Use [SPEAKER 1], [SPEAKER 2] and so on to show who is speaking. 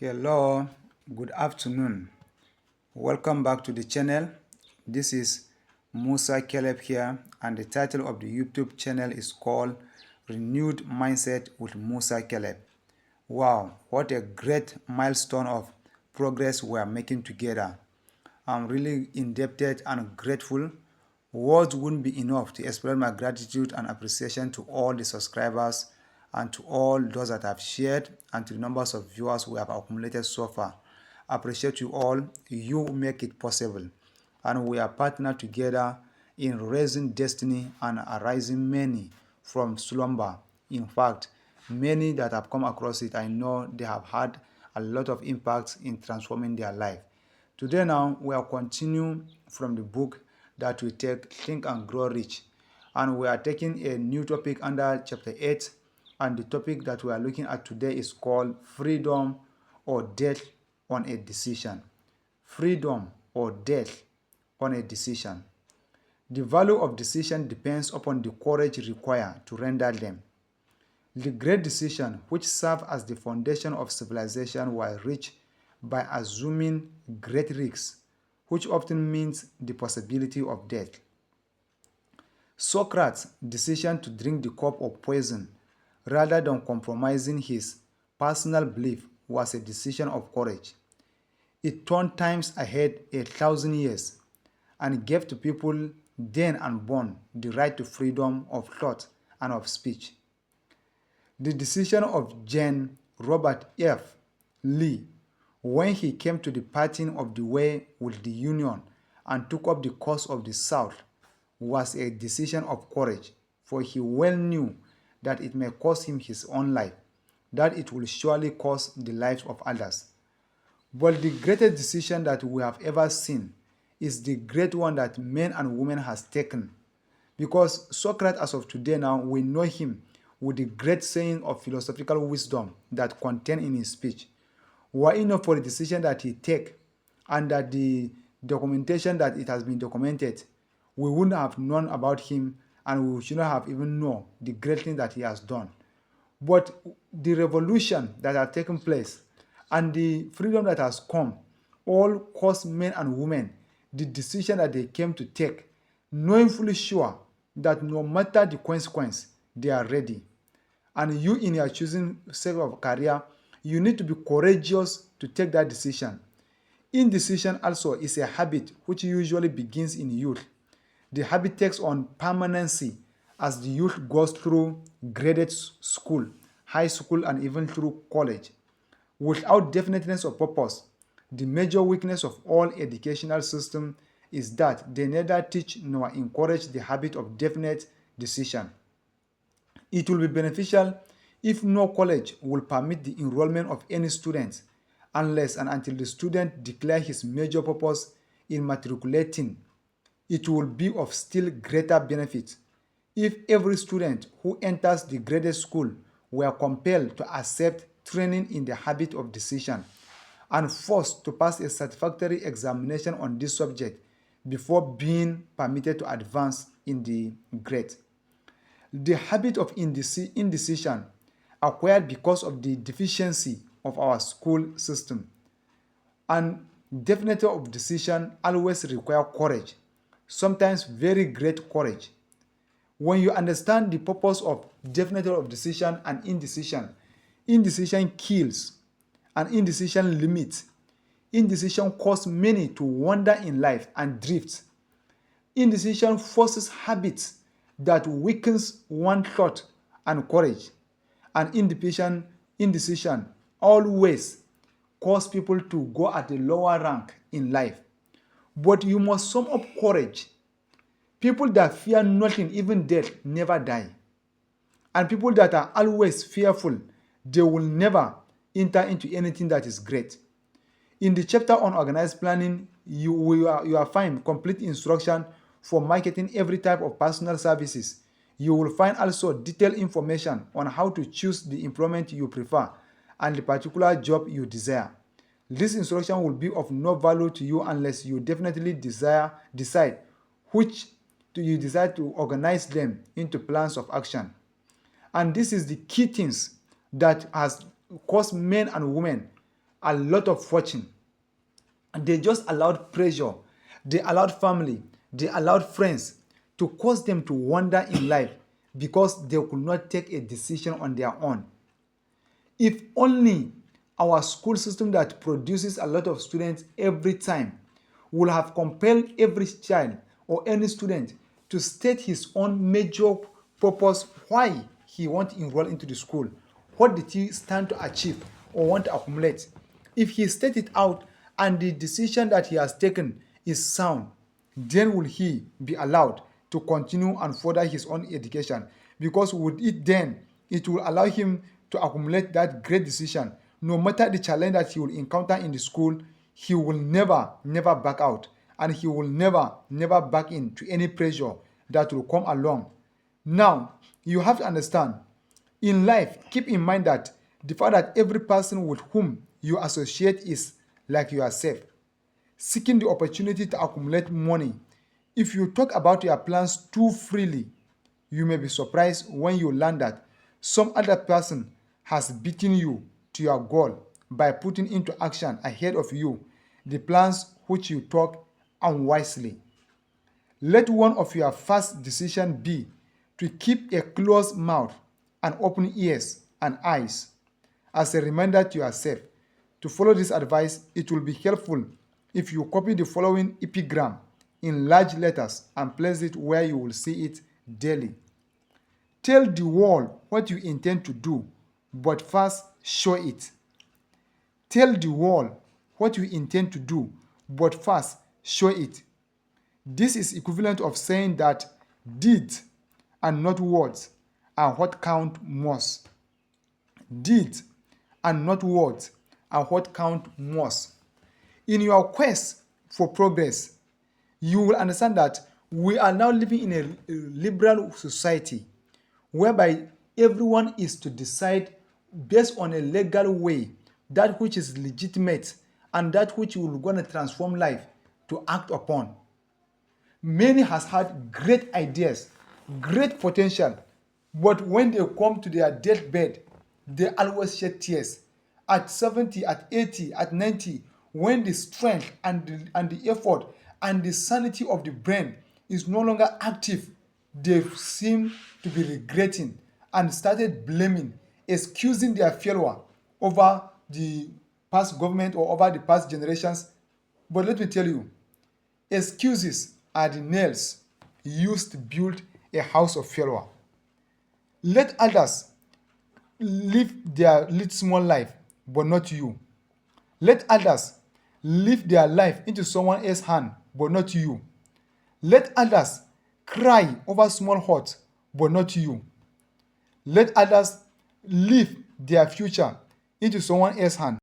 [SPEAKER 1] Hello, good afternoon. Welcome back to the channel. This is MusaCaleb here, and the title of the YouTube channel is called Renewed Mindset with MusaCaleb. Wow, what a great milestone of progress we are making together. I'm really indebted and grateful. Words wouldn't be enough to express my gratitude and appreciation to all the subscribers and to all those that have shared and to the numbers of viewers we have accumulated so far. I appreciate you all. You make it possible. And we are partnered together in raising destiny and arising many from slumber. In fact, many that have come across it, I know they have had a lot of impact in transforming their life. Today now, we are continuing from the book that we take, Think and Grow Rich. And we are taking a new topic under chapter 8. And the topic that we are looking at today is called Freedom or Death on a Decision. Freedom or death on a decision. The value of decision depends upon the courage required to render them. The great decision which serve as the foundation of civilization were reached by assuming great risks, which often means the possibility of death. Socrates' decision to drink the cup of poison rather than compromising his personal belief was a decision of courage. It turned times ahead 1,000 years and gave to people then unborn the right to freedom of thought and of speech. The decision of Gen. Robert F. Lee, when he came to the parting of the way with the Union and took up the cause of the South, was a decision of courage, for he well knew that it may cost him his own life, that it will surely cost the lives of others. But the greatest decision that we have ever seen is the great one that men and women has taken. Because Socrates, as of today now, we know him with the great saying of philosophical wisdom that contained in his speech. Were it not for the decision that he take and that the documentation that it has been documented, we wouldn't have known about him and we should not have even known the great thing that he has done. But the revolution that has taken place and the freedom that has come all cost men and women the decision that they came to take, knowing fully sure that no matter the consequence, they are ready. And you, in your choosing set of career, you need to be courageous to take that decision. Indecision also is a habit which usually begins in youth. The habit takes on permanency as the youth goes through graded school, high school, and even through college. Without definiteness of purpose, the major weakness of all educational system is that they neither teach nor encourage the habit of definite decision. It will be beneficial if no college will permit the enrollment of any student unless and until the student declare his major purpose in matriculating. It will be of still greater benefit if every student who enters the graded school were compelled to accept training in the habit of decision and forced to pass a satisfactory examination on this subject before being permitted to advance in the grade. The habit of indecision acquired because of the deficiency of our school system. And definite of decision always require courage, sometimes very great courage. When you understand the purpose of definite of decision and indecision, indecision kills and indecision limits. Indecision causes many to wander in life and drift. Indecision forces habits that weakens one thought and courage. And indecision always cause people to go at a lower rank in life. But you must sum up courage. People that fear nothing, even death, never die. And people that are always fearful, they will never enter into anything that is great. In the chapter on organized planning, you are find complete instruction for marketing every type of personal services. You will find also detailed information on how to choose the employment you prefer and the particular job you desire. This instruction will be of no value to you unless you definitely decide which you decide to organize them into plans of action. And this is the key things that has caused men and women a lot of fortune. And they just allowed pressure, they allowed family, they allowed friends to cause them to wander in life because they could not take a decision on their own. If only our school system that produces a lot of students every time will have compelled every child or any student to state his own major purpose why he want to enroll into the school. What did he stand to achieve or want to accumulate? If he state it out and the decision that he has taken is sound, then will he be allowed to continue and further his own education? Because with it then, it will allow him to accumulate that great decision. No matter the challenge that he will encounter in the school, he will never back out. And he will never back into any pressure that will come along. Now, you have to understand, in life, keep in mind that the fact that every person with whom you associate is like yourself, seeking the opportunity to accumulate money. If you talk about your plans too freely, you may be surprised when you learn that some other person has beaten you to your goal by putting into action ahead of you the plans which you talk unwisely. Let one of your first decisions be to keep a closed mouth and open ears and eyes. As a reminder to yourself, to follow this advice, it will be helpful if you copy the following epigram in large letters and place it where you will see it daily. Tell the world what you intend to do, but first show it. Tell the world what you intend to do, but first show it. This is equivalent of saying that deeds and not words are what count most. Deeds and not words are what count most. In your quest for progress, you will understand that we are now living in a liberal society whereby everyone is to decide based on a legal way that which is legitimate and that which will going to transform life to act upon. Many has had great ideas, great potential, but when they come to their deathbed, they always shed tears. At 70, at 80, at 90, when the strength and the effort and the sanity of the brain is no longer active, they seem to be regretting and started blaming, excusing their failure over the past government or over the past generations. But let me tell you, excuses are the nails used to build a house of failure. Let others live their little small life, but not you. Let others live their life into someone else's hand, but not you. Let others cry over small hurts, but not you. Let others live their future into someone else's hand.